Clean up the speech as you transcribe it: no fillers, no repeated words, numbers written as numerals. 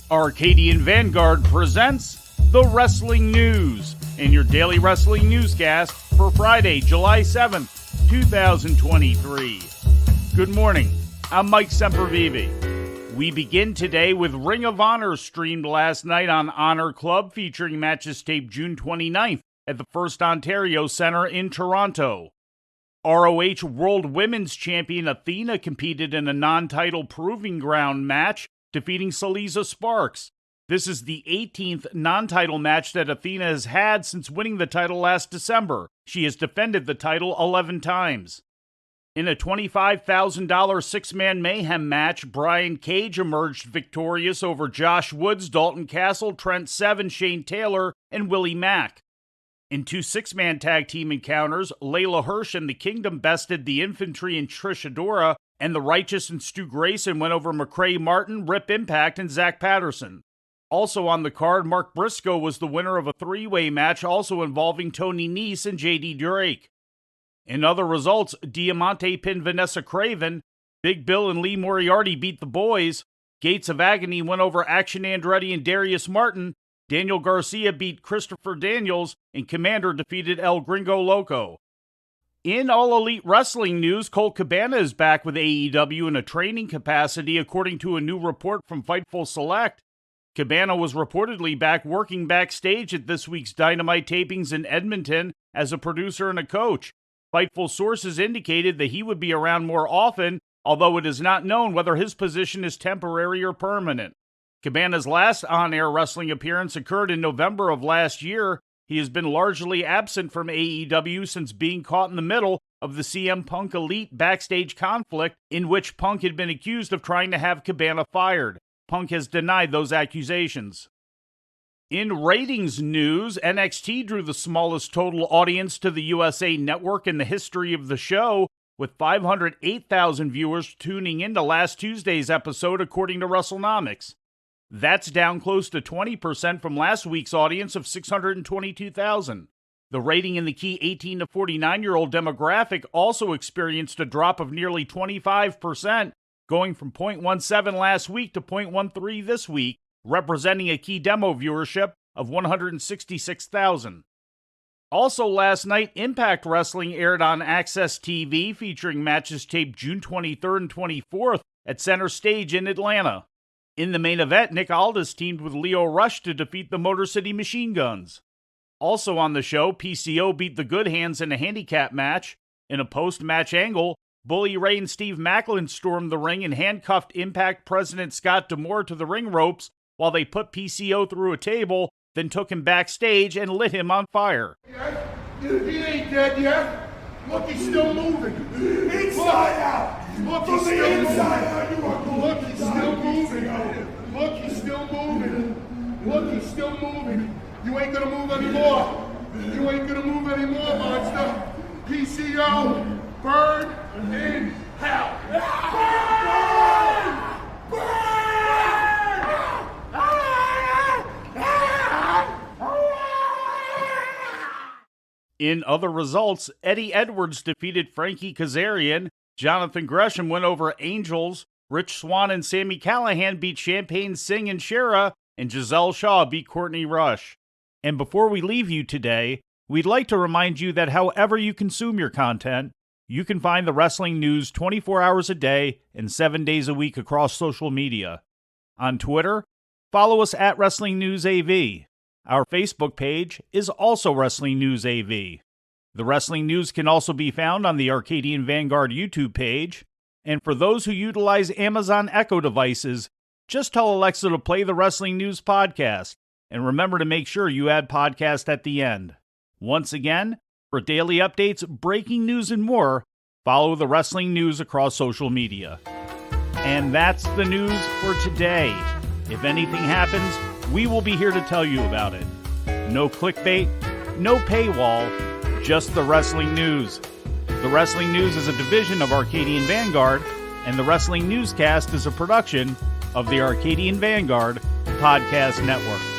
Arcadian Vanguard presents The Wrestling News in your daily wrestling newscast for Friday, July 7th, 2023. Good morning, I'm Mike Sempervive. We begin today with Ring of Honor streamed last night on Honor Club featuring matches taped June 29th at the First Ontario Centre in Toronto. ROH World Women's Champion Athena competed in a non-title proving ground match, defeating Saliza Sparks. This is the 18th non-title match that Athena has had since winning the title last December. She has defended the title 11 times. In a $25,000 six-man mayhem match, Brian Cage emerged victorious over Josh Woods, Dalton Castle, Trent Seven, Shane Taylor, and Willie Mack. In two six-man tag team encounters, Layla Hirsch and the Kingdom bested the Infantry and Trish Adora, and the Righteous and Stu Grayson went over McCray Martin, Rip Impact, and Zach Patterson. Also on the card, Mark Briscoe was the winner of a three-way match also involving Tony Nese and J.D. Drake. In other results, Diamante pinned Vanessa Craven, Big Bill and Lee Moriarty beat the Boys, Gates of Agony went over Action Andretti and Darius Martin, Daniel Garcia beat Christopher Daniels, and Commander defeated El Gringo Loco. In All Elite Wrestling news, Colt Cabana is back with AEW in a training capacity, according to a new report from Fightful Select. Cabana was reportedly back working backstage at this week's Dynamite tapings in Edmonton as a producer and a coach. Fightful sources indicated that he would be around more often, although it is not known whether his position is temporary or permanent. Cabana's last on-air wrestling appearance occurred in November of last year. He has been largely absent from AEW since being caught in the middle of the CM Punk Elite backstage conflict in which Punk had been accused of trying to have Cabana fired. Punk has denied those accusations. In ratings news, NXT drew the smallest total audience to the USA Network in the history of the show, with 508,000 viewers tuning into last Tuesday's episode according to WrestleNomics. That's down close to 20% from last week's audience of 622,000. The rating in the key 18 to 49-year-old demographic also experienced a drop of nearly 25%, going from 0.17 last week to 0.13 this week, representing a key demo viewership of 166,000. Also last night, Impact Wrestling aired on Access TV, featuring matches taped June 23rd and 24th at Center Stage in Atlanta. In the main event, Nick Aldis teamed with Leo Rush to defeat the Motor City Machine Guns. Also on the show, PCO beat the Good Hands in a handicap match. In a post-match angle, Bully Ray and Steve Macklin stormed the ring and handcuffed Impact President Scott D'Amore to the ring ropes while they put PCO through a table, then took him backstage and lit him on fire. He ain't dead yet. Look, he's still moving. Inside out. Look, From he's the still inside moving. out. Look, he's still moving. Look, he's still moving. Look, he's still moving. You ain't gonna move anymore. You ain't gonna move anymore, monster. PCO, burn in hell. Burn! Burn! In other results, Eddie Edwards defeated Frankie Kazarian, Jonathan Gresham went over Angels, Rich Swann and Sami Callihan beat Champagne Singh and Shera, and Giselle Shaw beat Courtney Rush. And before we leave you today, we'd like to remind you that however you consume your content, you can find the wrestling news 24 hours a day and 7 days a week across social media. On Twitter, follow us at Wrestling News AV. Our Facebook page is also Wrestling News AV. The Wrestling News can also be found on the Arcadian Vanguard YouTube page. And for those who utilize Amazon Echo devices, just tell Alexa to play the Wrestling News podcast. And remember to make sure you add podcast at the end. Once again, for daily updates, breaking news, and more, follow the Wrestling News across social media. And that's the news for today. If anything happens, we will be here to tell you about it. No clickbait, no paywall, just the Wrestling News. The Wrestling News is a division of Arcadian Vanguard, and the Wrestling Newscast is a production of the Arcadian Vanguard Podcast Network.